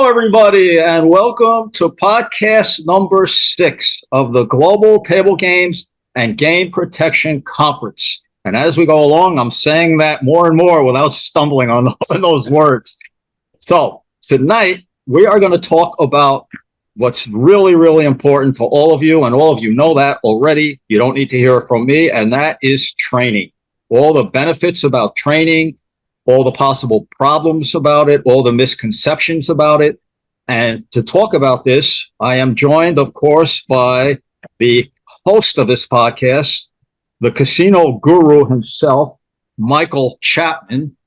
Hello, everybody, and welcome to podcast number 6 of the Global Table Games and Game Protection Conference. And as we go along, I'm saying that more and more without stumbling on those words. So tonight, we are going to talk about what's really, really important to all of you, and all of you know that already. You don't need to hear it from me, and that is training. All the benefits about training, all the possible problems about it, all the misconceptions about it. And to talk about this, I am joined, of course, by the host of this podcast, the casino guru himself, Michael Chapman.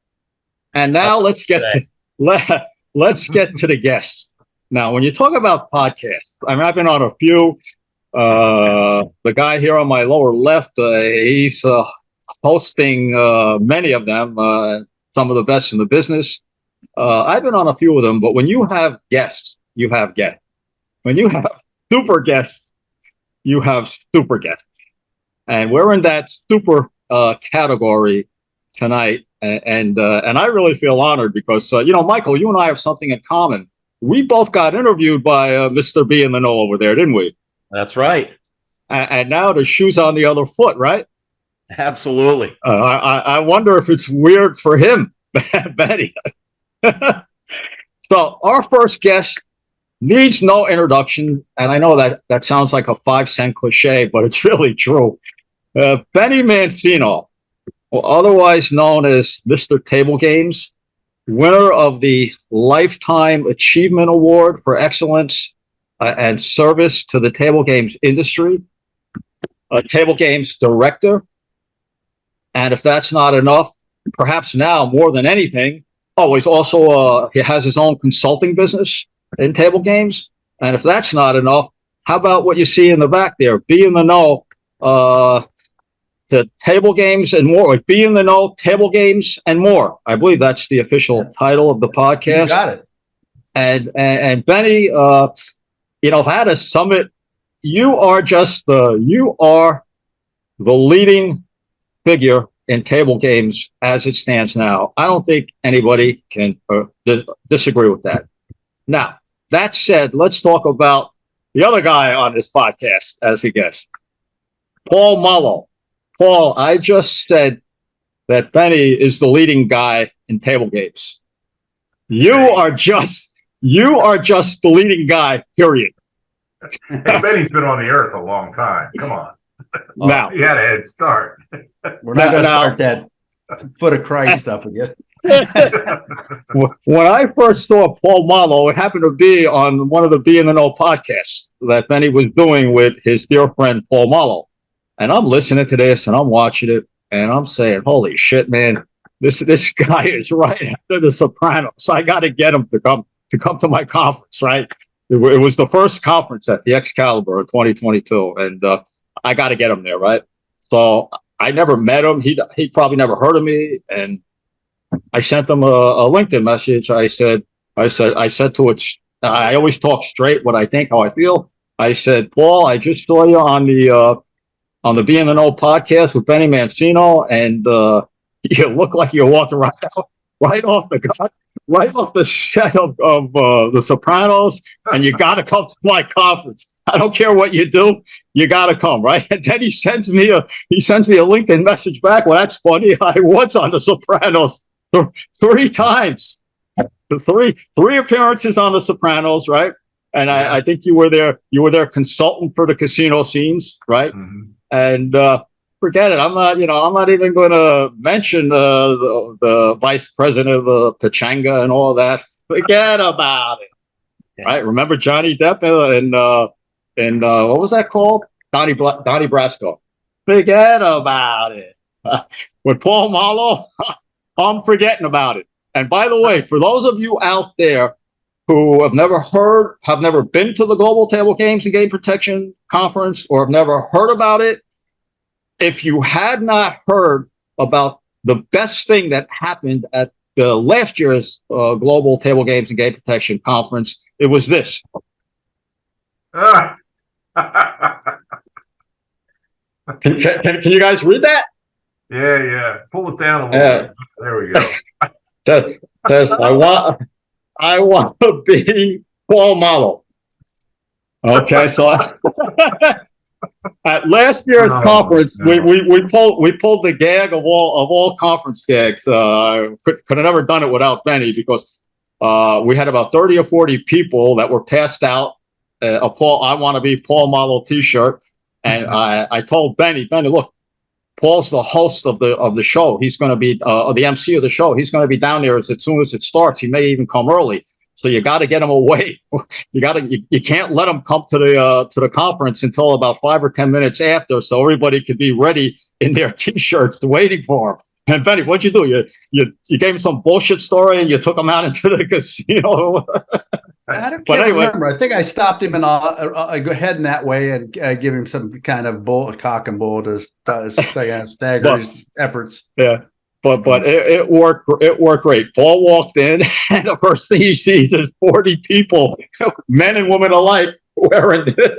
And now let's get to the guests. Now, when you talk about podcasts, I mean, I've been on a few. The guy here on my lower left, he's hosting many of them. Some of the best in the business. I've been on a few of them, but when you have guests, you have guests. When you have super guests, you have super guests. And we're in that super category tonight. And I really feel honored because, Michael, you and I have something in common. We both got interviewed by Mr. B in the know over there, didn't we? That's right. And now the shoe's on the other foot, right? Absolutely. I wonder if it's weird for him, Bennie. So our first guest needs no introduction, and I know that sounds like a 5-cent cliche, but it's really true. Bennie Mancino, otherwise known as Mr. Table Games, winner of the Lifetime Achievement Award for Excellence and Service to the Table Games industry, a Table Games director. And if that's not enough, perhaps now more than anything, he's also he has his own consulting business in table games. And if that's not enough, how about what you see in the back there? Be in the know, the table games and more. Be in the know, table games and more. I believe that's the official title of the podcast. You got it. And Bennie, if I had to sum it, you are the leading figure in table games as it stands now. I don't think anybody can disagree with that. Now, that said, let's talk about the other guy on this podcast as a guest, Paul Mollo. Paul, I just said that Bennie is the leading guy in table games. You are just the leading guy, period. Hey, Bennie's been on the earth a long time. Come on. Now, he had a head start. We're not going to start that foot of Christ stuff again. When I first saw Paul Mollo, it happened to be on one of the Be in the Know podcasts that Bennie was doing with his dear friend Paul Mollo. And I'm listening to this and I'm watching it and I'm saying, holy shit, man, this guy is right after The Sopranos. I got to get him to come to my conference, right? It was the first conference at the Excalibur of 2022. And I got to get him there, right? So I never met him. He probably never heard of me, and I sent him a LinkedIn message. I said to it. I always talk straight what I think, how I feel. I said, Paul, I just saw you on the Be in the Know podcast with Bennie Mancino, and you look like you walked right off the set of The Sopranos, and you got to come to my conference. I don't care what you do, you got to come, right? And then he sends me a LinkedIn message back. Well, that's funny. I was on The Sopranos 3 times, three appearances on The Sopranos, right? And I think you were their consultant for the casino scenes, right? Mm-hmm. And forget it. I'm not even going to mention the vice president of Pechanga and all that. Forget about it. Yeah. Right? Remember Johnny Depp and what was that called? Donnie Brasco. Forget about it. With Paul Mollo, I'm forgetting about it. And by the way, for those of you out there who have never been to the Global Table Games and Game Protection Conference, or have never heard about it, if you had not heard about the best thing that happened at the last year's Global Table Games and Game Protection Conference, it was this. Can you guys read that? Yeah. Pull it down a little bit. There we go. I want to be Paul Mollo. Okay, so at last year's conference, no. we pulled the gag of all conference gags. Could have never done it without Bennie, because we had about 30 or 40 people that were passed out a Paul I want to be Paul Mollo T-shirt, and I told Bennie, look, Paul's the host of the show. He's going to be the MC of the show. He's going to be down there as soon as it starts. He may even come early. So you got to get him away. You can't let him come to the conference until about 5 or 10 minutes after, so everybody could be ready in their T-shirts waiting for him. And Bennie, what'd you do? You gave him some bullshit story and you took him out into the casino. I can't remember. I think I stopped him and go heading that way and give him some kind of cock and bull to stagger his efforts. Yeah. But it worked. It worked great. Paul walked in, and the first thing you see is there's 40 people, men and women alike, wearing it.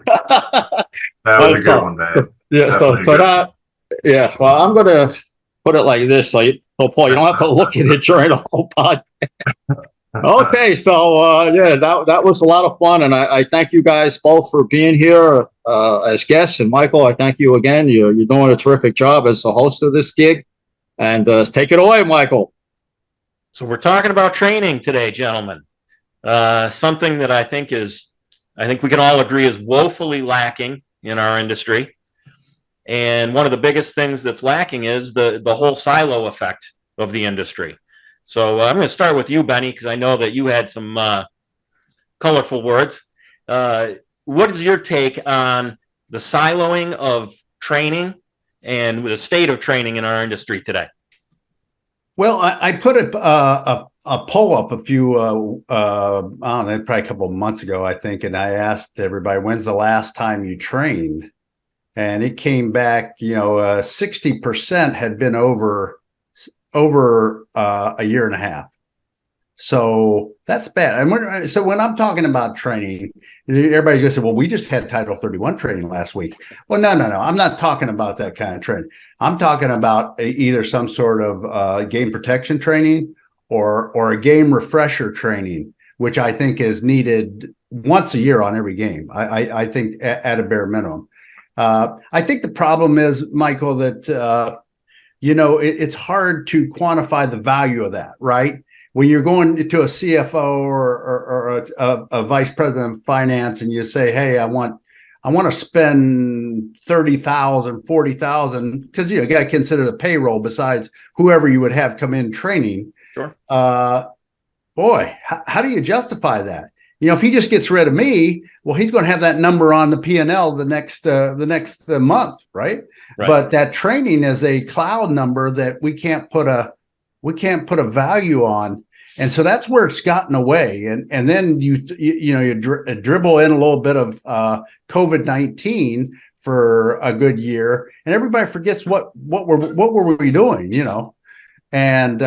That was a good one, man. Yeah. Yeah. Well, I'm gonna put it like this. So Paul, you don't have to look at it during the whole podcast. Okay, so that was a lot of fun, and I thank you guys both for being here as guests. And Michael, I thank you again. You're doing a terrific job as the host of this gig. And take it away, Michael. So we're talking about training today, gentlemen. Something that I think we can all agree is woefully lacking in our industry. And one of the biggest things that's lacking is the whole silo effect of the industry. So I'm going to start with you, Bennie, because I know that you had some colorful words. What is your take on the siloing of training and the state of training in our industry today? Well, I put a poll up probably a couple of months ago, I think, and I asked everybody, when's the last time you trained? And it came back, 60% had been over a year and a half. So that's bad. And so when I'm talking about training, everybody's going to say, well, we just had Title 31 training last week. Well, no. I'm not talking about that kind of training. I'm talking about either some sort of game protection training or a game refresher training, which I think is needed once a year on every game. I think at a bare minimum. I think the problem is, Michael, that it's hard to quantify the value of that, right? When you're going to a CFO or a vice president of finance and you say, hey, I want to spend $30,000, $40,000, because you got to consider the payroll besides whoever you would have come in training. Sure. Boy, how do you justify that? If he just gets rid of me, well, he's going to have that number on the P&L the next month, right? But that training is a cloud number that we can't put a value on, and so that's where it's gotten away. And then you dribble in a little bit of COVID-19 for a good year, and everybody forgets what were we doing, And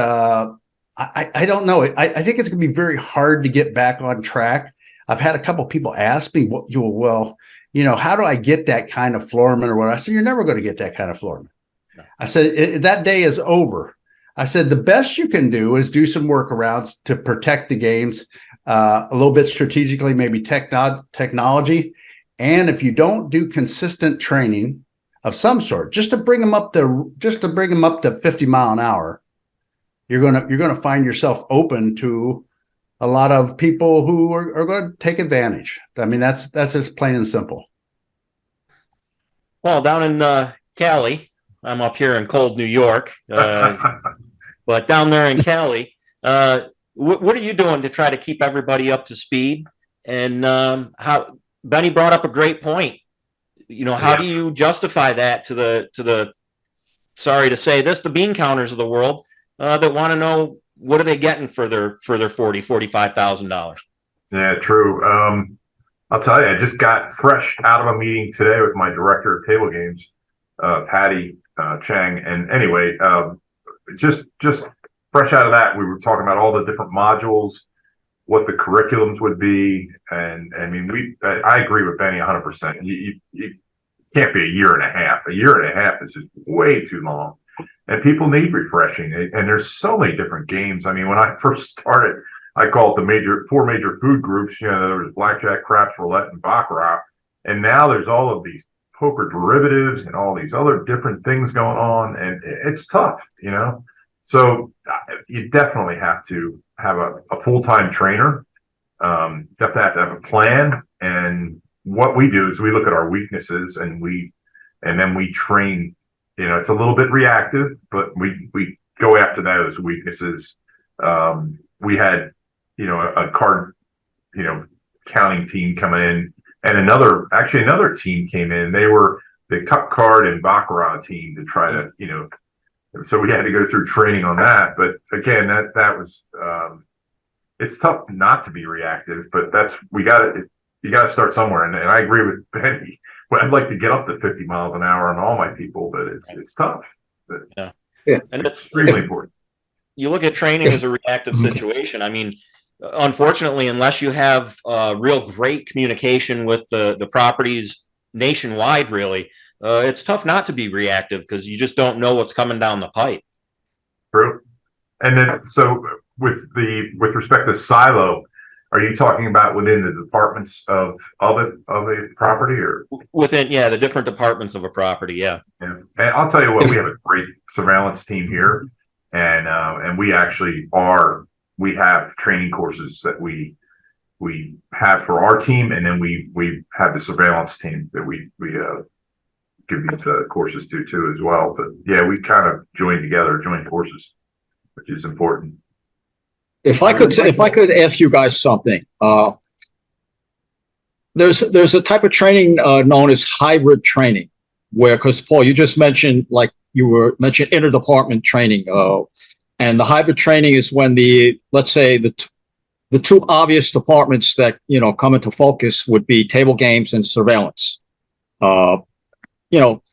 I don't know. I think it's going to be very hard to get back on track. I've had a couple of people ask me, how do I get that kind of floorman or what? I said, you're never going to get that kind of floorman. No. I said, that day is over. I said, the best you can do is do some workarounds to protect the games a little bit strategically, maybe technology. And if you don't do consistent training of some sort, just to bring them up to 50 mile an hour, you're gonna find yourself open to a lot of people who are going to take advantage. I mean, that's just plain and simple. Well, down in Cali, I'm up here in cold New York, but down there in Cali, what are you doing to try to keep everybody up to speed? And how Bennie brought up a great point. How do you justify that to the sorry to say this, the bean counters of the world that want to know what are they getting for their $45,000? Yeah, true. I'll tell you, I just got fresh out of a meeting today with my director of table games, Patty Chang. And anyway, just fresh out of that, we were talking about all the different modules, what the curriculums would be. And I mean, I agree with Bennie 100%. You can't be a year and a half. A year and a half is just way too long. and people need refreshing. And there's so many different games. I mean, when I first started, I call it the four major food groups. You know, there was blackjack, craps, roulette, and baccarat. And now there's all of these poker derivatives and all these other different things going on, and it's tough, you know. So you definitely have to have a full-time trainer. You have to have a plan. And what we do is we look at our weaknesses and then we train. You know, it's a little bit reactive, but we go after those weaknesses. We had, you know, a card, you know, counting team coming in, and another team came in. They were the cup card and baccarat team to try to, you know, so we had to go through training on that. But again, that was it's tough not to be reactive, but you got to start somewhere. And I agree with Benny. Well, I'd like to get up to 50 miles an hour on all my people, but it's tough. But yeah, and it's extremely important. You look at training as a reactive situation. I mean, unfortunately, unless you have real great communication with the properties nationwide, really, it's tough not to be reactive because you just don't know what's coming down the pipe. True. And then, so with respect to silo, are you talking about within the departments of a property, or within the different departments of a property? Yeah. And I'll tell you what, we have a great surveillance team here, and we actually we have training courses that we have for our team, and then we have the surveillance team that we give these courses to too as well. But yeah, we kind of joined courses, which is important. If I could ask you guys something, there's a type of training known as hybrid training, where, because Paul, you just mentioned, like you were mentioning interdepartment training, and the hybrid training is when let's say the two obvious departments that, you know, come into focus would be table games and surveillance. You know,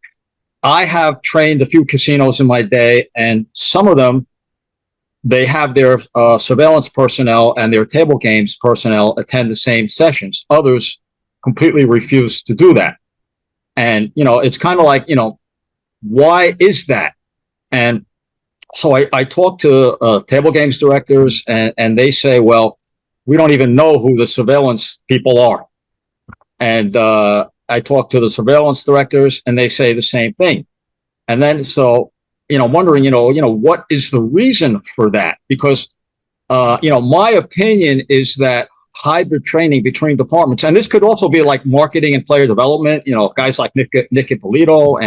I have trained a few casinos in my day, and some of them, they have their surveillance personnel and their table games personnel attend the same sessions. Others completely refuse to do that. And, you know, it's kind of like, you know, why is that? And so I talk to table games directors, and they say, well, we don't even know who the surveillance people are. And I talk to the surveillance directors, and they say the same thing. And then, so, you know, wondering, you know, what is the reason for that? Because, you know, my opinion is that hybrid training between departments, and this could also be like marketing and player development, you know, guys like Nick Ippolito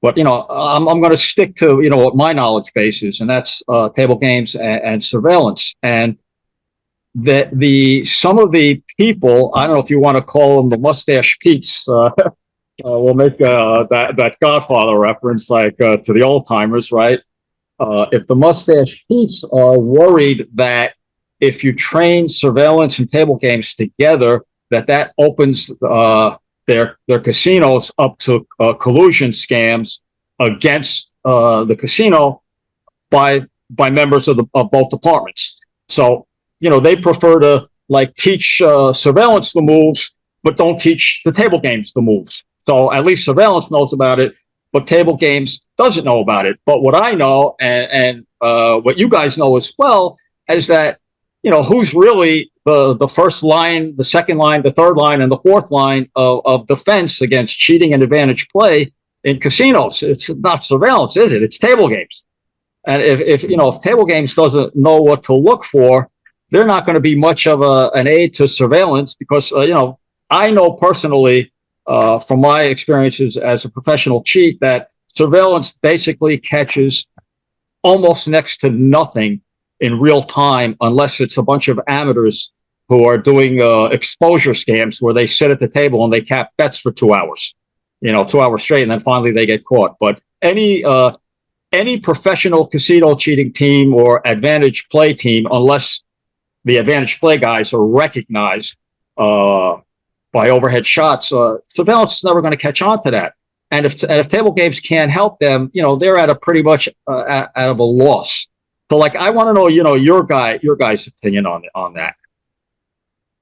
but, you know, I'm going to stick to, you know, what my knowledge base is, and that's table games and surveillance. And that some of the people, I don't know if you want to call them the mustache Pete's, we'll make that Godfather reference, like to the old timers, right? If the mustache Pete's are worried that if you train surveillance and table games together, that opens their casinos up to collusion scams against the casino by members of both departments. So, you know, they prefer to like teach surveillance the moves, but don't teach the table games the moves. So at least surveillance knows about it, but table games doesn't know about it. But what I know, and what you guys know as well, is that, you know, who's really the first line, the second line, the third line, and the fourth line of defense against cheating and advantage play in casinos. It's not surveillance, is it? It's table games. And if table games doesn't know what to look for, they're not going to be much of an aid to surveillance, because, you know, I know personally, from my experiences as a professional cheat, that surveillance basically catches almost next to nothing in real time, unless it's a bunch of amateurs who are doing exposure scams where they sit at the table and they cap bets for 2 hours, 2 hours straight, and then finally they get caught. But any professional casino cheating team or advantage play team, unless the advantage play guys are recognized by overhead shots, surveillance is never going to catch on to that. And if table games can't help them, they're at a pretty much out of a loss. So, like, I want to know, your guys' opinion on that.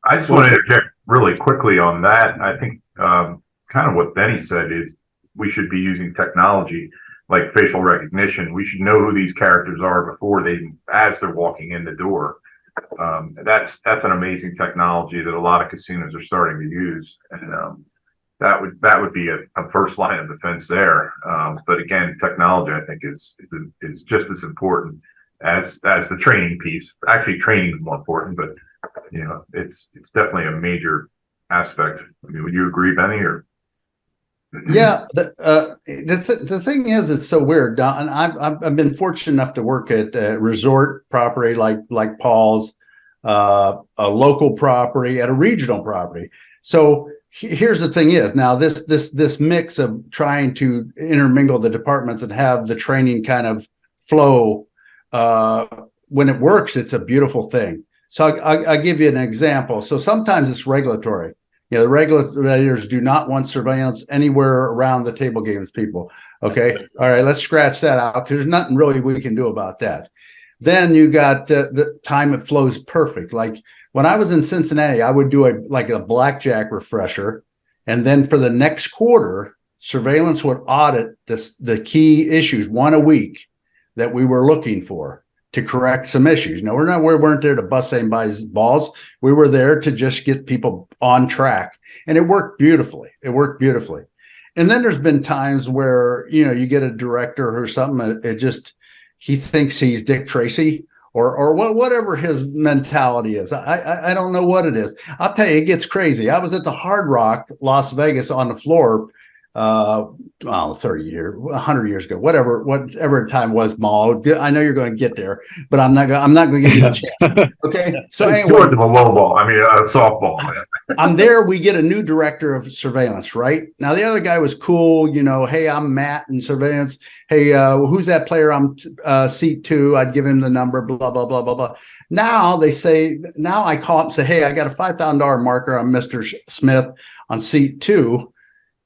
I just want to interject really quickly on that. I think kind of what Benny said is we should be using technology. like facial recognition. We should know who these characters are as they're walking in the door. That's an amazing technology that a lot of casinos are starting to use, and that would be a first line of defense there. But again, technology I think is just as important as the training piece. Actually, training is more important, but it's definitely a major aspect. I mean, would you agree, Benny? Or yeah, the thing is, it's so weird. And I've been fortunate enough to work at a resort property like Paul's, a local property, at a regional property. So here's the thing is, now this mix of trying to intermingle the departments and have the training kind of flow, when it works, it's a beautiful thing. So I'll give you an example. So sometimes it's regulatory. The regulators do not want surveillance anywhere around the table games people. Okay. All right. Let's scratch that out, because there's nothing really we can do about that. Then you got the time it flows perfect. Like when I was in Cincinnati, I would do a blackjack refresher. And then for the next quarter, surveillance would audit the key issues, one a week, that we were looking for to correct some issues. No, we weren't there to bust anybody's balls. We were there to just get people on track. And it worked beautifully. And then there's been times where, you get a director or something, he thinks he's Dick Tracy or whatever his mentality is. I don't know what it is. I'll tell you, it gets crazy. I was at the Hard Rock, Las Vegas, on the floor 30 years, 100 years ago, whatever time was, Mollo. I know you're going to get there, but I'm not going to give you a chance. Okay. So it's anyway, sort of a low ball. I mean, a softball. I'm there. We get a new director of surveillance, right? Now, the other guy was cool. Hey, I'm Matt in surveillance. Hey, who's that player? I'm seat 2. I'd give him the number, blah, blah, blah, blah, blah. Now I call up and say, hey, I got a $5,000 marker on Mr. Smith on seat 2.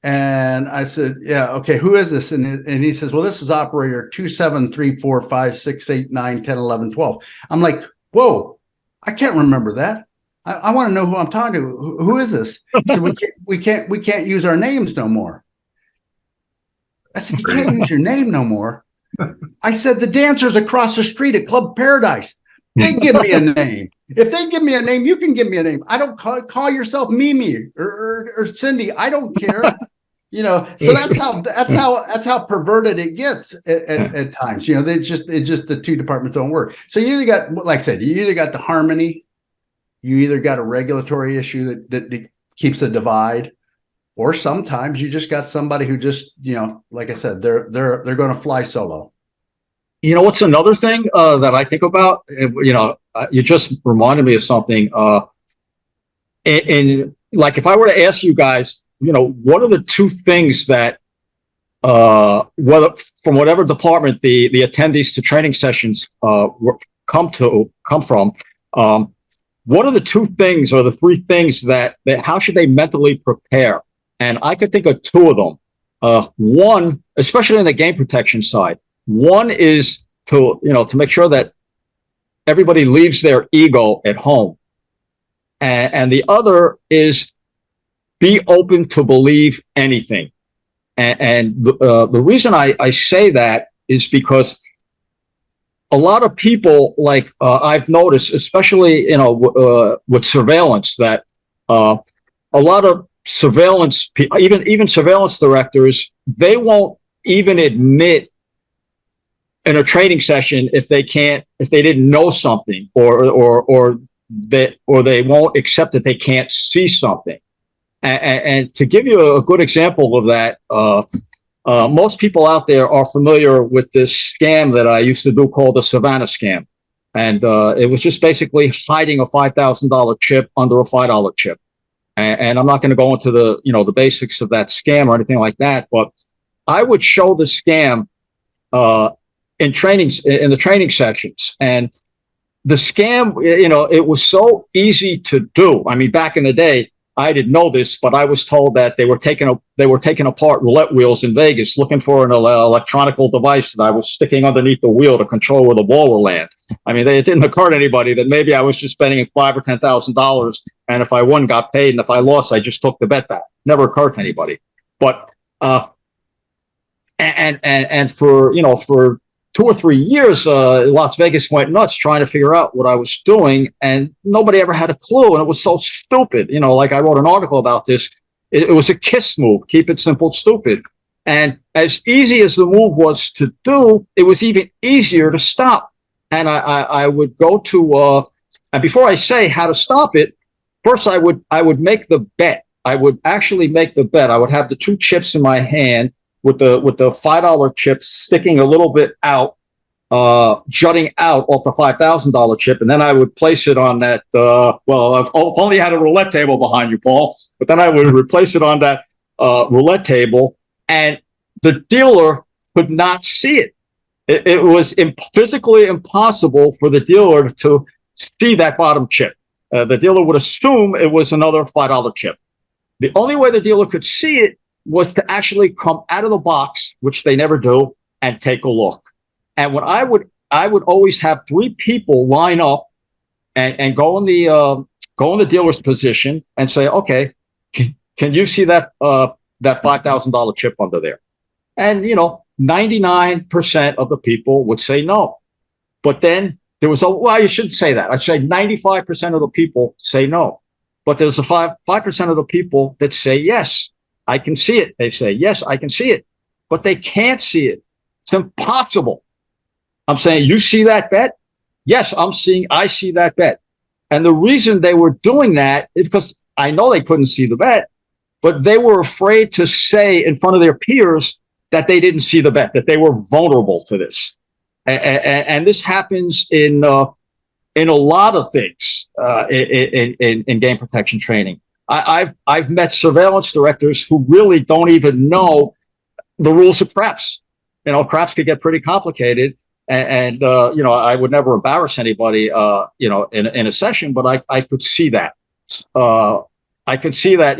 And I said, yeah, okay, who is this? And he says, well, this is operator 273456891011112. I'm like, whoa, I can't remember that. I want to know who I'm talking to. Who is this? He said, we can't use our names no more. I said, you can't use your name no more. I said, the dancers across the street at Club Paradise, they give me a name. If they give me a name, you can give me a name. I don't call yourself Mimi or Cindy. I don't care. So that's how perverted it gets at times. It's just the two departments don't work. So you either got, like I said, the harmony, you either got a regulatory issue that keeps a divide, or sometimes you just got somebody who just, like I said, they're going to fly solo. What's another thing that I think about? You just reminded me of something. And like, if I were to ask you guys, what are the two things that, whether from whatever department the attendees to training sessions come from, what are the two things or the three things that how should they mentally prepare? And I could think of two of them. One, especially on the game protection side, one is to make sure that everybody leaves their ego at home, and the other is be open to believe anything. And the reason I say that is because a lot of people, like I've noticed, especially with surveillance, that a lot of surveillance, even surveillance directors, they won't even admit in a training session if they didn't know something, or they won't accept that they can't see something. And to give you a good example of that, most people out there are familiar with this scam that I used to do called the Savannah scam. And it was just basically hiding a $5,000 chip under a $5 chip. And I'm not going to go into the basics of that scam or anything like that, but I would show the scam in the training sessions. And the scam, it was so easy to do. I mean, back in the day, I didn't know this, but I was told that they were taking apart roulette wheels in Vegas, looking for an electronical device that I was sticking underneath the wheel to control where the ball will land. I mean, it didn't occur to anybody that maybe I was just spending $5,000 or $10,000, and if I won, got paid, and if I lost, I just took the bet back. Never occurred to anybody. But and for, for 2 or 3 years, Las Vegas went nuts trying to figure out what I was doing, and nobody ever had a clue. And it was so stupid. Like I wrote an article about this. It was a KISS move. Keep it simple, stupid. And as easy as the move was to do, it was even easier to stop. And I would go to, and before I say how to stop it, first I would make the bet. I would actually make the bet. I would have the two chips in my hand with the $5 chip sticking a little bit out, jutting out off the $5,000 chip, and then I would place it on that. I've only had a roulette table behind you, Paul, but then I would replace it on that roulette table, and the dealer could not see it. It was physically impossible for the dealer to see that bottom chip. The dealer would assume it was another $5 chip. The only way the dealer could see it was to actually come out of the box, which they never do, and take a look. And when I would always have three people line up and go in the dealer's position and say, okay, can you see that $5,000 chip under there? And 99% of the people would say no. But then there was you shouldn't say that. I'd say 95% of the people say no. But there's a 5% of the people that say yes, I can see it. They say yes, I can see it, but they can't see it. It's impossible. I'm saying, you see that bet? Yes, I see that bet. And the reason they were doing that is because I know they couldn't see the bet, but they were afraid to say in front of their peers that they didn't see the bet, that they were vulnerable to this. And this happens in a lot of things in game protection training. I've met surveillance directors who really don't even know the rules of craps. Craps could get pretty complicated, and I would never embarrass anybody, in a session, but I could see that. I could see that,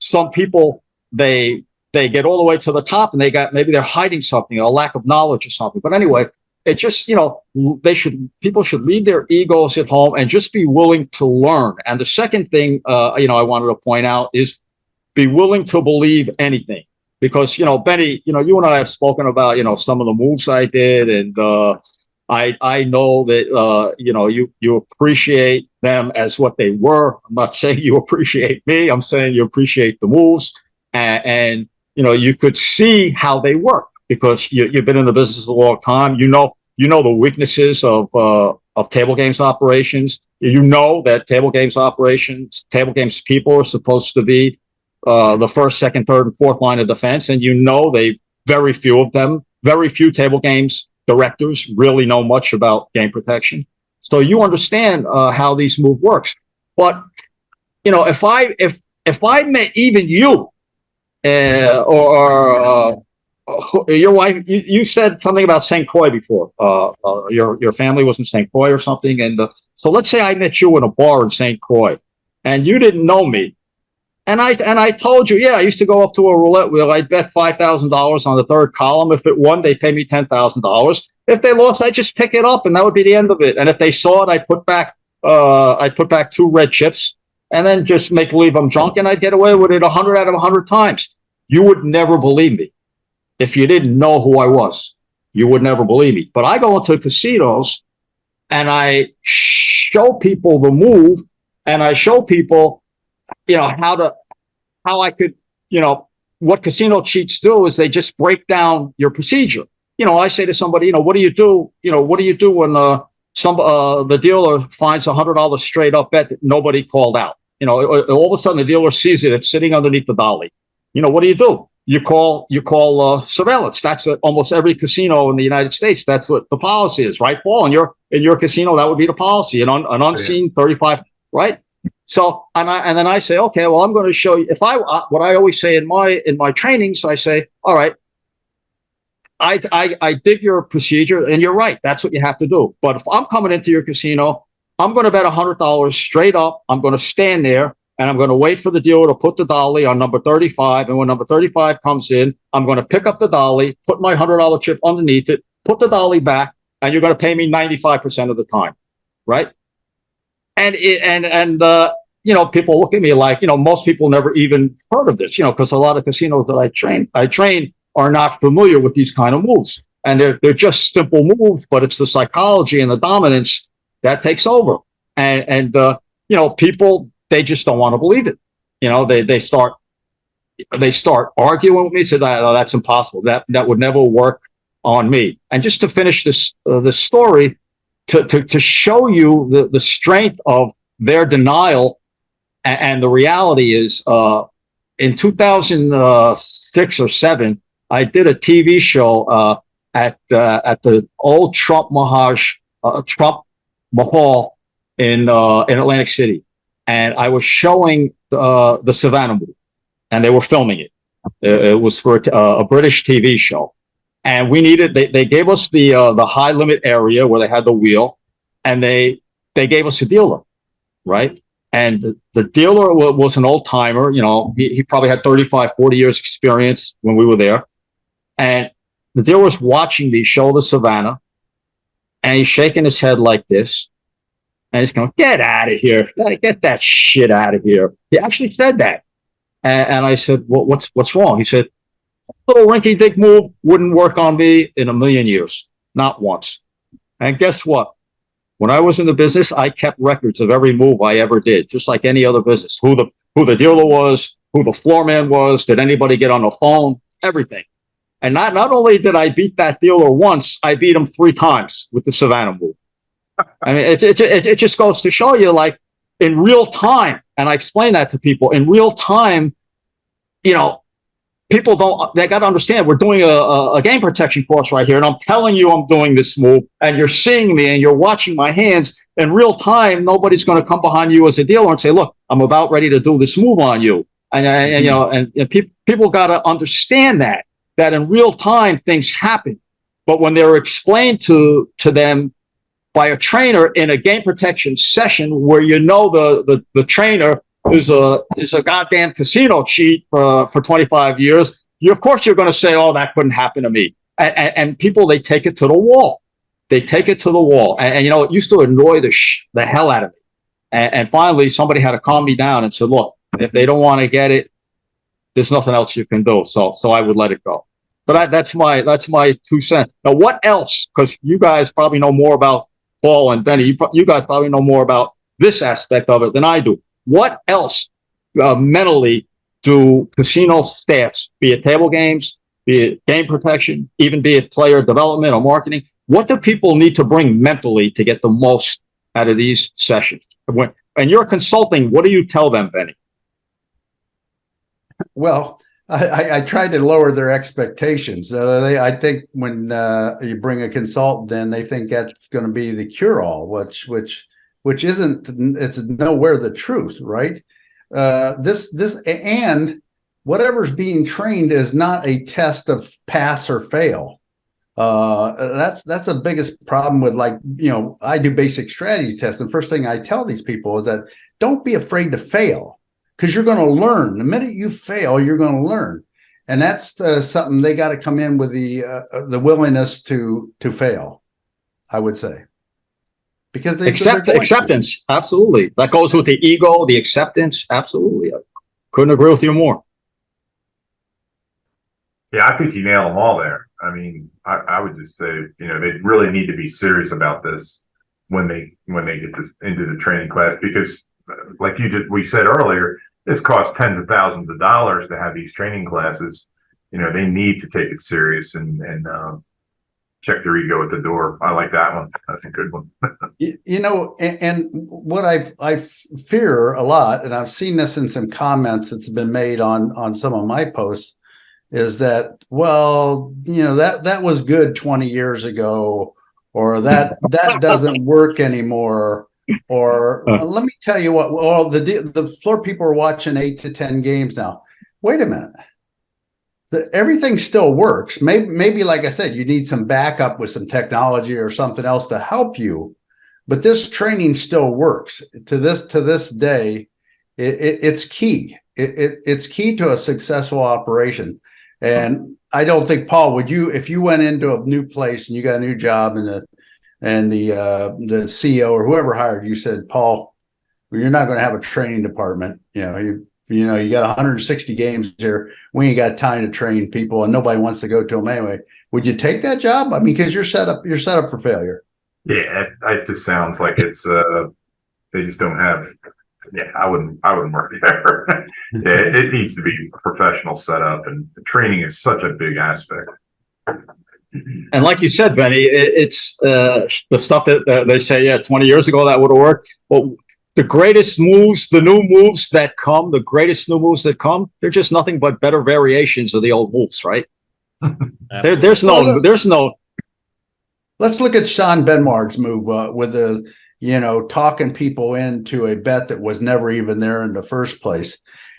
some people, they get all the way to the top and maybe they're hiding something, a lack of knowledge or something. But anyway, it just, people should leave their egos at home and just be willing to learn. And the second thing, I wanted to point out is be willing to believe anything. Because, Bennie, you and I have spoken about, some of the moves I did. And I know that, you appreciate them as what they were. I'm not saying you appreciate me. I'm saying you appreciate the moves. And you could see how they work because you've been in the business a long time. You know the weaknesses of table games operations. You know that table games people are supposed to be the first, second, third, and fourth line of defense. And very few table games directors really know much about game protection. So you understand how these move works. But if I met even you or your wife, you said something about St. Croix before. Your family was in St. Croix or something, and so let's say I met you in a bar in St. Croix, and you didn't know me. And I told you, I used to go up to a roulette wheel. I'd bet $5,000 on the third column. If it won, they pay me $10,000. If they lost, I just pick it up, and that would be the end of it. And if they saw it, I put back 2 red chips, and then just make believe I'm drunk, and I'd get away with it 100 out of 100 times. You would never believe me if you didn't know who I was. You would never believe me. But I go into casinos, and I show people the move, and I show people how I could, what casino cheats do is they just break down your procedure. I say to somebody, what do you do? What do you do when the dealer finds $100 straight up bet that nobody called out? All of a sudden the dealer sees it. It's sitting underneath the dolly. What do? You call surveillance. That's what almost every casino in the United States. That's what the policy is, right, Paul? In your casino, that would be the policy. An unseen 35, right? So, and then I say, okay, well, I'm going to show you. What I always say in my trainings, I say, all right, I dig your procedure, and you're right. That's what you have to do. But if I'm coming into your casino, I'm going to bet $100 straight up. I'm going to stand there, and I'm going to wait for the dealer to put the dolly on number 35. And when number 35 comes in, I'm going to pick up the dolly, put my $100 chip underneath it, put the dolly back, and you're going to pay me 95% of the time, right? And people look at me like, most people never even heard of this, because a lot of casinos that I train are not familiar with these kind of moves. And they're just simple moves, but it's the psychology and the dominance that takes over. And people, they just don't want to believe it. They start arguing with me, say that, oh, that's impossible. That would never work on me. And just to finish this story, to show you the strength of their denial, and the reality is, in 2006 or 7, I did a TV show at the old Trump Mahal in Atlantic City, and I was showing the Savannah move, and they were filming it. It was for a British TV show. And we needed, they gave us the high limit area where they had the wheel, and they gave us a dealer, right? And the dealer was an old timer. He probably had 35, 40 years experience when we were there. And the dealer was watching me show the Savannah, and he's shaking his head like this. And he's going, get out of here. Get that shit out of here. He actually said that. And I said, well, what's wrong? He said, little rinky-dink move wouldn't work on me in a million years, not once. And guess what? When I was in the business, I kept records of every move I ever did, just like any other business. Who the dealer was, who the floor man was, did anybody get on the phone, everything. And not only did I beat that dealer once, I beat him 3 times with the Savannah move. I mean, it just goes to show you, like, in real time, and I explain that to people, in real time, people they got to understand, we're doing a game protection course right here, and I'm telling you I'm doing this move, and you're seeing me, and you're watching my hands. In real time, nobody's going to come behind you as a dealer and say, look, I'm about ready to do this move on you. And people got to understand that in real time things happen. But when they're explained to them by a trainer in a game protection session, where the trainer is a goddamn casino cheat for 25 years, of course you're going to say, oh, that couldn't happen to me. And people, they take it to the wall. They take it to the wall. And it used to annoy the hell out of me. And finally, somebody had to calm me down and said, look, if they don't want to get it, there's nothing else you can do. So I would let it go. But that's my 2 cents. Now, what else? Because you guys probably know more about Paul and Bennie. You guys probably know more about this aspect of it than I do. What else mentally do casino staffs, be it table games, be it game protection, even be it player development or marketing, what do people need to bring mentally to get the most out of these sessions? When you're consulting, what do you tell them, Bennie? Well, I tried to lower their expectations. I think when you bring a consultant in, they think that's going to be the cure-all, which isn't. It's nowhere the truth, right? This and whatever's being trained is not a test of pass or fail. That's the biggest problem with, I do basic strategy tests. And first thing I tell these people is that don't be afraid to fail, because you're going to learn. The minute you fail, you're going to learn. And that's something they got to come in with the willingness to fail, I would say. Because acceptance, absolutely. That goes with the ego, the acceptance, absolutely. I couldn't agree with you more. Yeah, I think you nail them all there. I mean, I would just say, they really need to be serious about this when they get this into the training class, because like we said earlier, this costs tens of thousands of dollars to have these training classes. They need to take it serious and check their ego at the door. I like that one. That's a good one. And what I fear a lot, and I've seen this in some comments that's been made on some of my posts, is that, that was good 20 years ago, or that doesn't work anymore. Or let me tell you what, the floor people are watching 8 to 10 games now. Wait a minute. Everything still works. Maybe, like I said, you need some backup with some technology or something else to help you, but this training still works to this day. It's key. It's key to a successful operation. And I don't think, Paul, if you went into a new place and you got a new job, and the CEO or whoever hired you said, Paul, you're not going to have a training department. You You know, you got 160 games here. We ain't got time to train people, and nobody wants to go to them anyway. Would you take that job? I mean, because you're set up for failure. Yeah, it just sounds like it's they just don't have. Yeah, I wouldn't work there. Yeah, it needs to be a professional setup, and training is such a big aspect. And like you said, Benny, it's the stuff that they say, 20 years ago that would have worked. Well, the greatest moves, the new moves that come, they're just nothing but better variations of the old moves, right? There's no. Let's look at Sean Benmar's move with the, talking people into a bet that was never even there in the first place.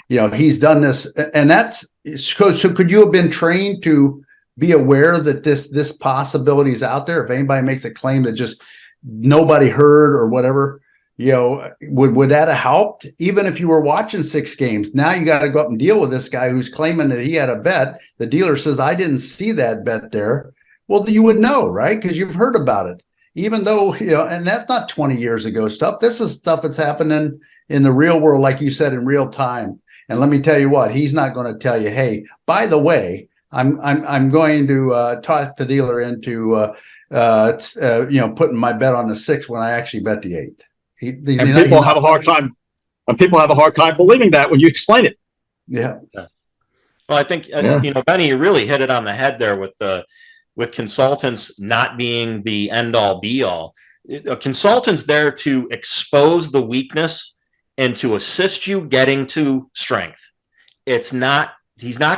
He's done this, and that's so. Could you have been trained to be aware that this possibility is out there? If anybody makes a claim that just nobody heard or whatever, would that have helped? Even if you were watching 6 games, now you got to go up and deal with this guy who's claiming that he had a bet. The dealer says, I didn't see that bet there. Well, you would know, right? Because you've heard about it, even though, and that's not 20 years ago stuff. This is stuff that's happening in the real world, like you said, in real time. And let me tell you what, he's not going to tell you, hey, by the way, I'm going to talk the dealer into putting my bet on the 6 when I actually bet the 8. People have a hard time. And people have a hard time believing that when you explain it. Yeah. Well, I think Benny, you really hit it on the head there with consultants not being the end all be all. A consultant's there to expose the weakness and to assist you getting to strength. He's not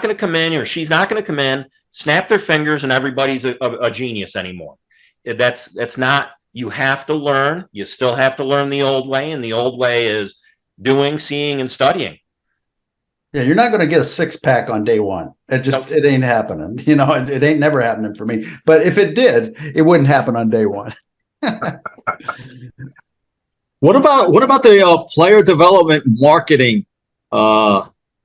going to come in, or she's not going to come in, snap their fingers, and everybody's a genius anymore. That's not. You have to learn. You still have to learn the old way, and the old way is doing, seeing, and studying. Yeah, you're not going to get a 6-pack on day one. It ain't happening. It ain't never happening for me. But if it did, it wouldn't happen on day one. What about the player development marketing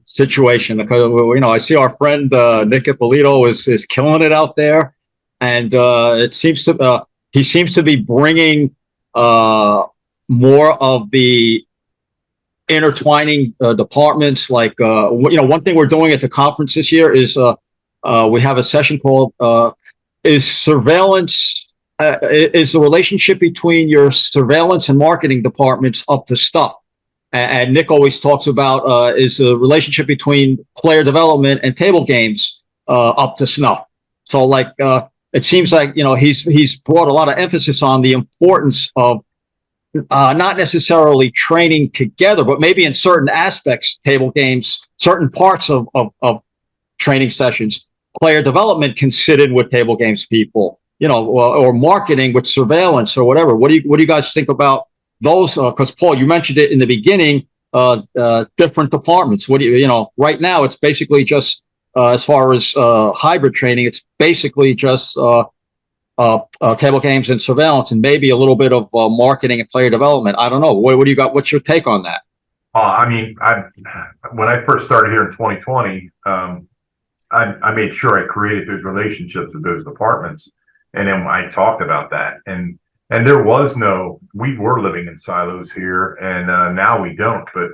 situation? Because I see our friend Nick Ippolito is killing it out there, and it seems to he seems to be bringing more of the intertwining departments. Like one thing we're doing at the conference this year is we have a session called "Is Surveillance is the relationship between your surveillance and marketing departments up to stuff?" And Nick always talks about is the relationship between player development and table games up to snuff. So it seems like he's brought a lot of emphasis on the importance of not necessarily training together, but maybe in certain aspects, table games, certain parts of training sessions, player development considered with table games people, or marketing with surveillance or whatever. What do you guys think about those? Because Paul, you mentioned it in the beginning, different departments. What do you right now it's basically just as far as hybrid training, it's basically just table games and surveillance, and maybe a little bit of marketing and player development. I don't know. What do you got? What's your take on that? When I first started here in 2020, I made sure I created those relationships with those departments, and then I talked about that. And there was we were living in silos here, and now we don't. But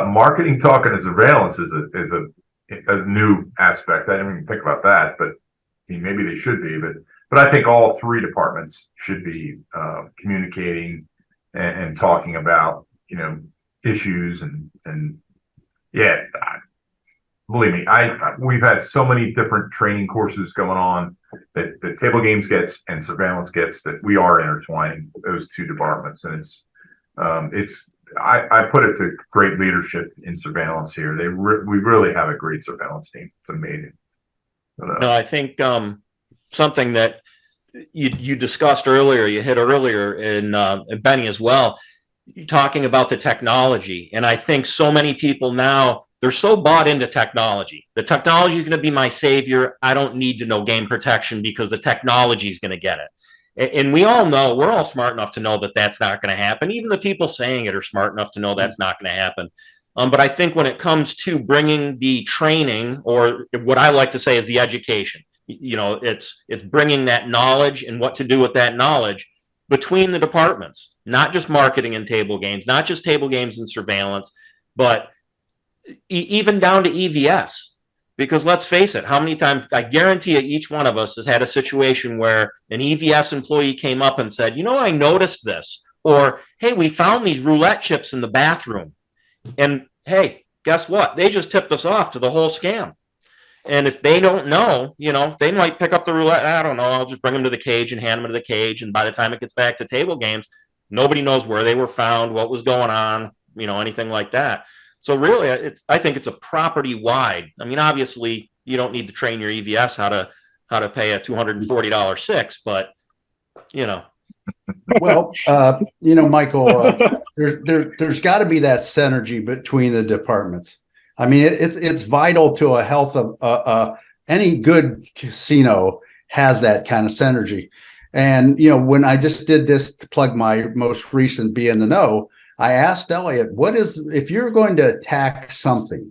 marketing, talking, and surveillance is a new aspect. I didn't even think about that, but maybe they should be. But I think all 3 departments should be communicating and talking about issues and yeah. Believe me, we've had so many different training courses going on that table games gets and surveillance gets, that we are intertwining those 2 departments, and I put it to great leadership in surveillance here. We really have a great surveillance team. It's amazing. No, I think something that you discussed earlier, you hit earlier in Benny as well, talking about the technology. And I think so many people now, they're so bought into technology. The technology is going to be my savior. I don't need to know game protection because the technology is going to get it. And we all know, we're all smart enough to know that that's not going to happen. Even the people saying it are smart enough to know that's not going to happen. But I think when it comes to bringing the training, or what I like to say is the education, it's bringing that knowledge and what to do with that knowledge between the departments, not just marketing and table games, not just table games and surveillance, but even down to EVS. Because let's face it, how many times, I guarantee you, each one of us has had a situation where an EVS employee came up and said, I noticed this. Or, hey, we found these roulette chips in the bathroom. And hey, guess what? They just tipped us off to the whole scam. And if they don't know, they might pick up the roulette. I don't know. I'll just bring them to the cage and hand them to the cage. And by the time it gets back to table games, nobody knows where they were found, what was going on, anything like that. So really, I think it's a property-wide. I mean, obviously, you don't need to train your EVS how to pay a $240 six, but Well, Michael, there's got to be that synergy between the departments. I mean, it's vital to a health of any good casino has that kind of synergy. And when I just did this to plug my most recent Be in the Know, I asked Elliot, if you're going to attack something,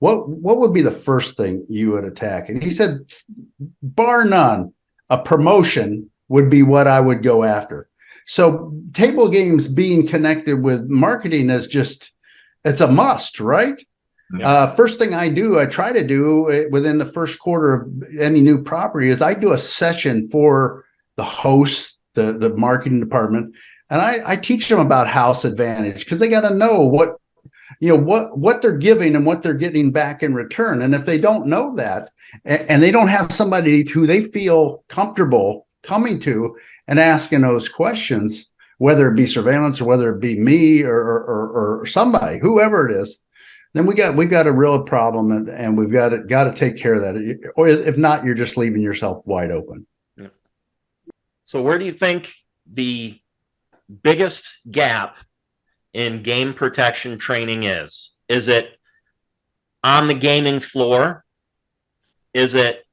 what would be the first thing you would attack? And he said, bar none, a promotion would be what I would go after. So table games being connected with marketing is it's a must, right? Yeah. First thing I try to do within the first quarter of any new property is I do a session for the host, the marketing department. And I teach them about house advantage because they got to know what they're giving and what they're getting back in return. And if they don't know that, and they don't have somebody who they feel comfortable coming to and asking those questions, whether it be surveillance or whether it be me or somebody, whoever it is, then we got a real problem, and we've got to take care of that. Or if not, you're just leaving yourself wide open. Yeah. So where do you think the biggest gap in game protection training is? Is it on the gaming floor? Is it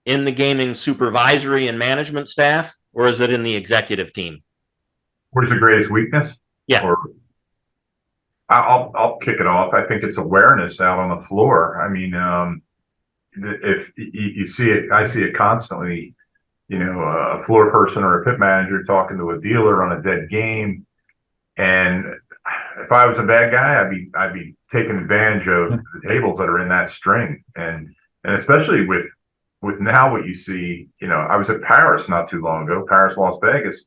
in the gaming supervisory and management staff? Or is it in the executive team? Where's the greatest weakness? Yeah. I'll kick it off. I think it's awareness out on the floor. I mean, if you see it, I see it constantly. A floor person or a pit manager talking to a dealer on a dead game, and if I was a bad guy, I'd be taking advantage of the tables that are in that string, and especially with now what you see. I was at Paris not too long ago, Paris, Las Vegas.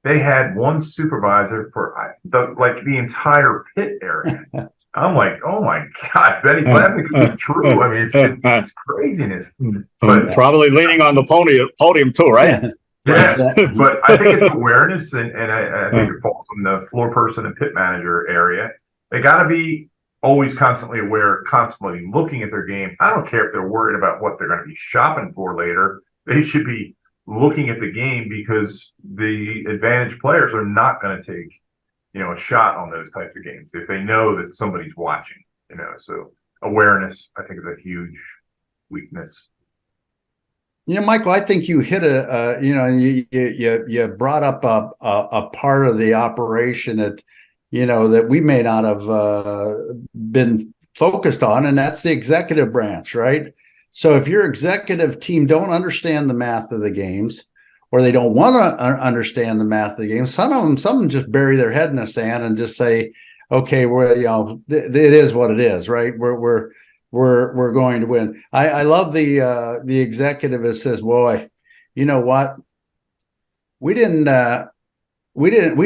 They had one supervisor for the entire pit area. I'm like, oh my God, Bennie's laughing because it's true. I mean, it's craziness. But probably leaning on the podium too, right? Yeah, but I think it's awareness, and I think it falls on the floor person and pit manager area. They got to be always constantly aware, constantly looking at their game. I don't care if they're worried about what they're going to be shopping for later. They should be looking at the game because the advantage players are not going to take a shot on those types of games if they know that somebody's watching, so awareness, I think, is a huge weakness. Michael, I think you hit you brought up a part of the operation that, that we may not have been focused on, and that's the executive branch, right? So if your executive team don't understand the math of the games, or they don't want to understand the math of the game, some of them just bury their head in the sand and just say, okay, it is what it is, right? We're going to win. I love the executive that says, boy, you know what? We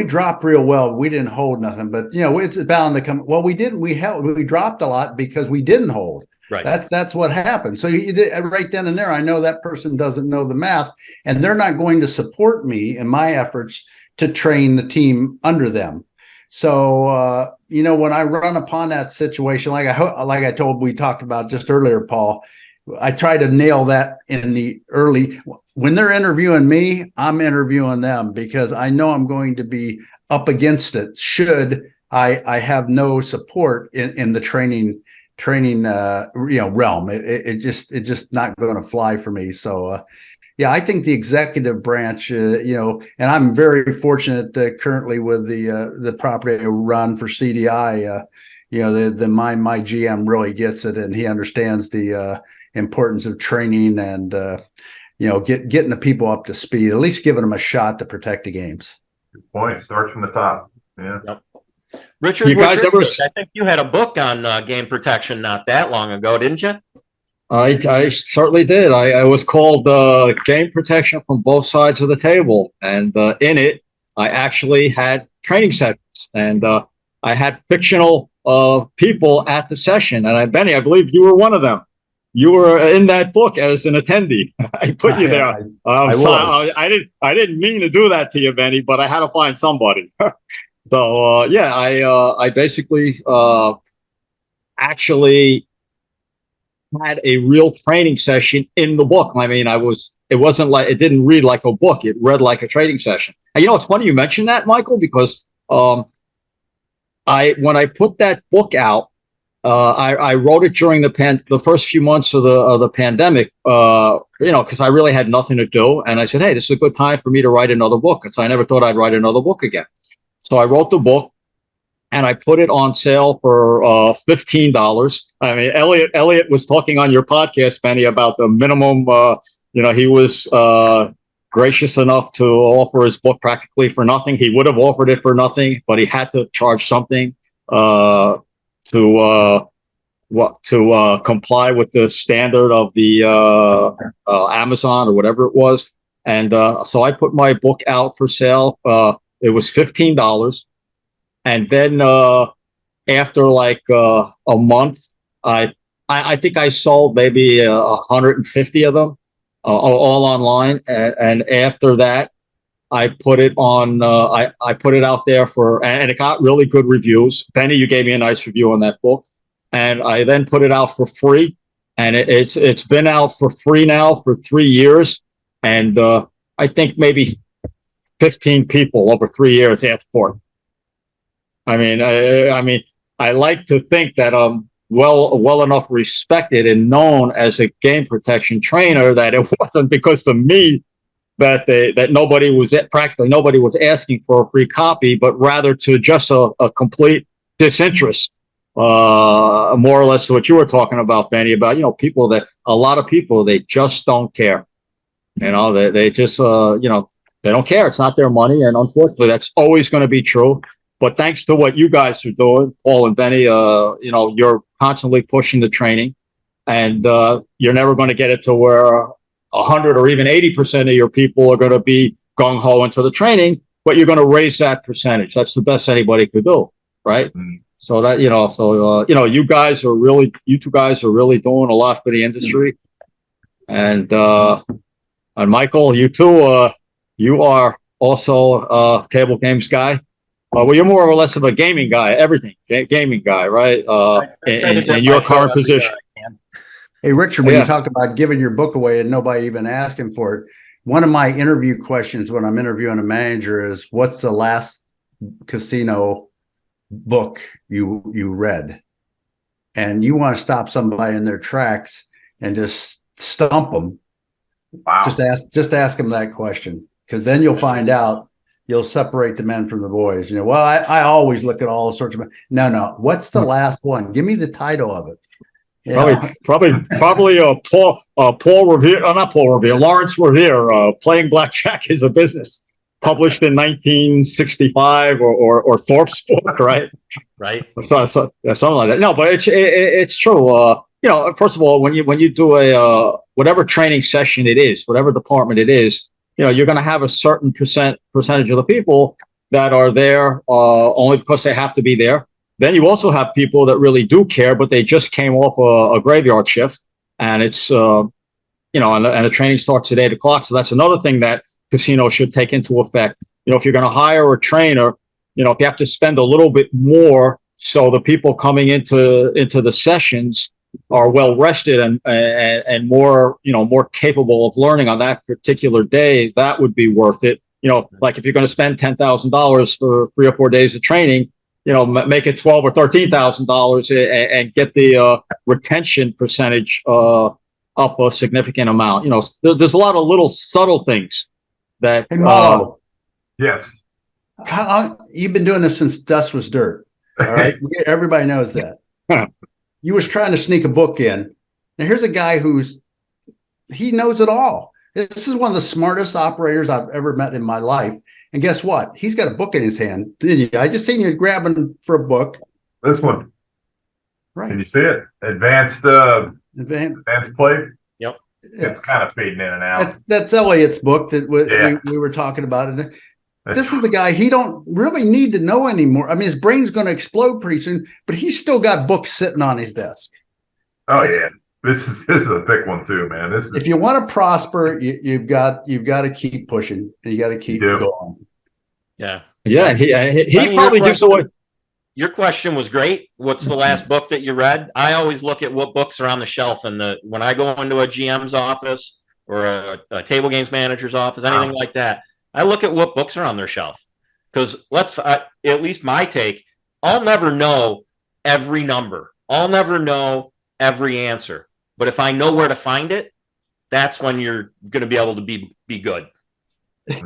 dropped real well. We didn't hold nothing, but it's bound to come. Well, we didn't. We dropped a lot because we didn't hold. Right. That's what happened. So right then and there, I know that person doesn't know the math, and they're not going to support me in my efforts to train the team under them. So when I run upon that situation, we talked about just earlier, Paul, I try to nail that in the early. When they're interviewing me, I'm interviewing them because I know I'm going to be up against it. Should I have no support in the training realm, it just not going to fly for me. So I think the executive branch, and I'm very fortunate currently with the property I run for CDI. My GM really gets it, and he understands the importance of training and getting the people up to speed, at least giving them a shot to protect the games. Good point. Starts from the top. Yeah. Yep. Richard, You guys ever? I think you had a book on game protection not that long ago, didn't you? I certainly did. I was called Game Protection from Both Sides of the Table. And in it, I actually had training sessions. And I had fictional people at the session. And Benny, I believe you were one of them. You were in that book as an attendee. I put you there. I didn't mean to do that to you, Benny, but I had to find somebody. So I basically actually had a real training session in the book. I mean, it wasn't like, it didn't read like a book. It read like a training session. And it's funny you mentioned that, Michael, because when I put that book out, I wrote it during the first few months of the pandemic, because I really had nothing to do. And I said, hey, this is a good time for me to write another book. Because I never thought I'd write another book again. So I wrote the book and I put it on sale for $15. I mean, Elliot was talking on your podcast, Benny, about the minimum. He was gracious enough to offer his book practically for nothing. He would have offered it for nothing, but he had to charge something to comply with the standard of the Amazon or whatever it was. And so I put my book out for sale. It was $15. And then after like a month, I think I sold maybe 150 of them all online. And after that, I put it on. I put it out there and it got really good reviews. Benny, you gave me a nice review on that book, and I then put it out for free. And it's been out for free now for 3 years, and I think maybe 15 people over 3 years asked for it. I mean, I like to think that I'm well enough respected and known as a game protection trainer that it wasn't because of me that practically nobody was asking for a free copy, but rather to just a complete disinterest, more or less what you were talking about, Benny, about a lot of people they just don't care. They just they don't care. It's not their money, and unfortunately, that's always going to be true. But thanks to what you guys are doing, Paul and Benny, you're constantly pushing the training, and you're never going to get it to where 100 or even 80% of your people are going to be gung ho into the training, but you're going to raise that percentage. That's the best anybody could do, right? Mm-hmm. So that you two guys are really doing a lot for the industry, and Michael, you too. You are also a table games guy. Well, you're more or less of a gaming guy, gaming guy, right? In your current position. Hey, Richard, when you talk about giving your book away and nobody even asking for it, one of my interview questions when I'm interviewing a manager is, what's the last casino book you read? And you want to stop somebody in their tracks and just stump them. Wow. Just ask them that question, because then you'll find out. You'll separate the men from the boys. Well, I always look at all sorts of. No. What's the last one? Give me the title of it. Probably Paul Revere. Not Paul Revere. Lawrence Revere. Playing Blackjack is a Business, published in 1965, or Thorpe's book, right? Right. So something like that. No, but it's true. First of all, when you do a whatever training session it is, whatever department it is. You're going to have a certain percentage of the people that are there only because they have to be there. Then you also have people that really do care, but they just came off a graveyard shift, and it's and the training starts at 8 o'clock. So that's another thing that casinos should take into effect. If you're going to hire a trainer, if you have to spend a little bit more, so the people coming into the sessions are well rested and more capable of learning on that particular day, that would be worth it. Like if you're going to spend $10,000 for 3 or 4 days of training, make it $12,000 or $13,000 and get the retention percentage up a significant amount. There's a lot of little subtle things that. Hey, Mollo. Yes. You've been doing this since dust was dirt. All right, everybody knows that. You was trying to sneak a book in. Now here's a guy he knows it all. This is one of the smartest operators I've ever met in my life. And guess what? He's got a book in his hand. Didn't you? I just seen you grabbing for a book. This one. Right. Can you see it? Advanced play. Yep. Yeah. It's kind of fading in and out. That's Elliot's book that we were talking about. And this is the guy he don't really need to know anymore. I mean, his brain's going to explode pretty soon, but he's still got books sitting on his desk. Yeah. This is a thick one too, man. If you want to prosper, you've got to keep pushing and you got to keep going. Yeah. Yeah. He probably do so. Your question was great. What's the last book that you read? I always look at what books are on the shelf, and when I go into a GM's office or a table games manager's office, anything like that, I look at what books are on their shelf. Because at least my take, I'll never know every number. I'll never know every answer. But if I know where to find it, that's when you're going to be able to be good.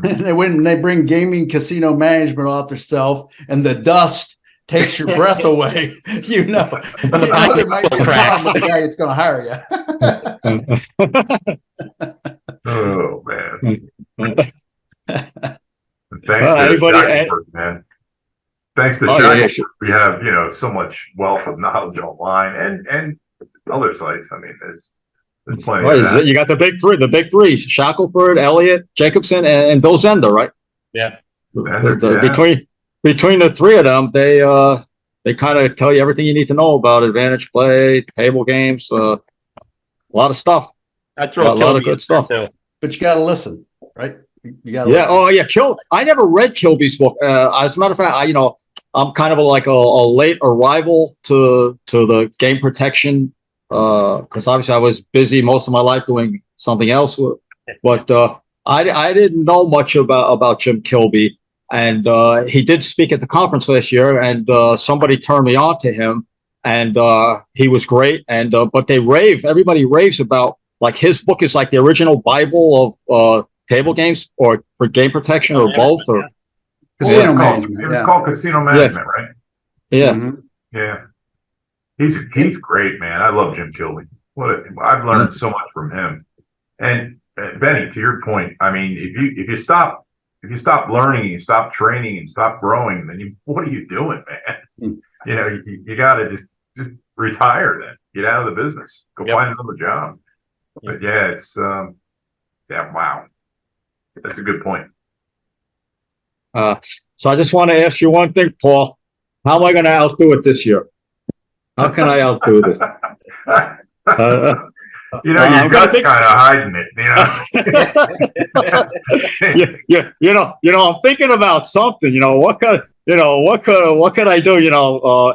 When they bring gaming casino management off the shelf and the dust takes your breath away, there might be a problem with the guy that's going to hire you. Oh man! Thanks to Chapman, man. Thanks to Chapman, we have so much wealth of knowledge online and other sites. I mean, there's plenty. Of that. You got the big three: Shackelford, Elliott, Jacobson, and Bill Zender, right? Yeah. Between the three of them, they kind of tell you everything you need to know about advantage play, table games, a lot of stuff. I throw a lot of good stuff too. But you got to listen, right? You got to listen. Oh yeah, I never read Kilby's book. As a matter of fact, I'm kind of like a late arrival to the game protection because obviously I was busy most of my life doing something else. But I didn't know much about Jim Kilby. And he did speak at the conference last year, and somebody turned me on to him, and he was great. And but everybody raves about, like, his book is like the original Bible of table games or for game protection or both. Or casino management. It was called Casino Management, right? Yeah. Mm-hmm. Yeah. He's great, man. I love Jim Kilby. I've learned so much from him. And Benny, to your point, I mean, if you stop learning, you stop training, and stop growing, then what are you doing, man? You got to just retire then. Get out of the business. Go find another job. But yeah, it's wow. That's a good point. So I just want to ask you one thing, Paul. How am I going to outdo it this year? How can I outdo this? Your gut's kind of hiding it, I'm thinking about something. What could I do?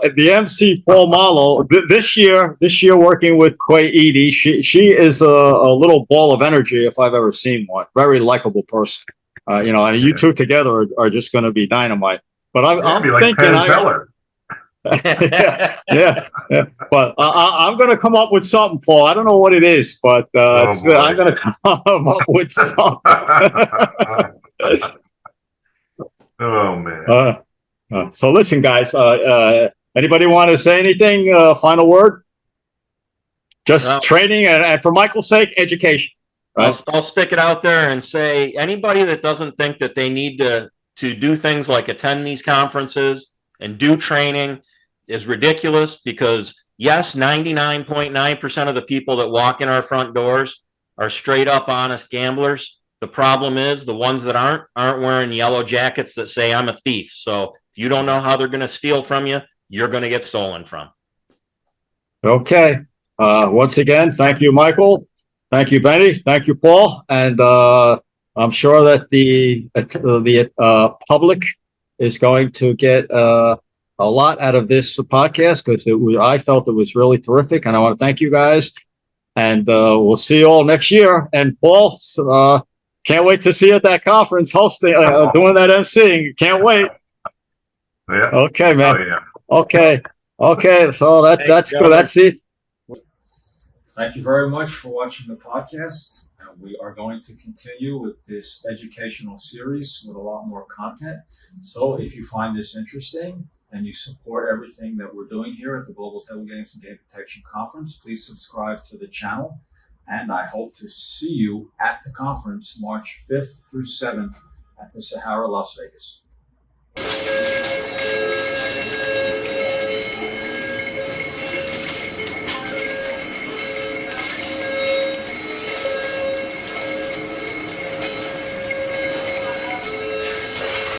At the MC Paul Mollo this year working with Quay Edie. She is a little ball of energy if I've ever seen one. Very likable person. You two together are just going to be dynamite. But I'm thinking yeah. But I'm going to come up with something, Paul. I don't know what it is, but I'm going to come up with something. Oh man. So listen, guys. Anybody want to say anything? Final word? Just training and for Michael's sake, education. Right? I'll stick it out there and say anybody that doesn't think that they need to do things like attend these conferences and do training is ridiculous, because yes, 99.9% of the people that walk in our front doors are straight up honest gamblers. The problem is the ones that aren't wearing yellow jackets that say I'm a thief. So if you don't know how they're going to steal from you, you're going to get stolen from. Okay. Once again, thank you, Michael. Thank you, Benny. Thank you, Paul. And I'm sure that the public is going to get a lot out of this podcast, because I felt it was really terrific, and I want to thank you guys. And we'll see you all next year. And Paul, can't wait to see you at that conference hosting, doing that emceeing. Can't wait. Yeah. Okay, man. Oh, yeah. Okay. So that's good. That's it. Thank you very much for watching the podcast. We are going to continue with this educational series with a lot more content. So if you find this interesting and you support everything that we're doing here at the Global Table Games and Game Protection Conference, please subscribe to the channel. And I hope to see you at the conference March 5th through 7th at the Sahara, Las Vegas.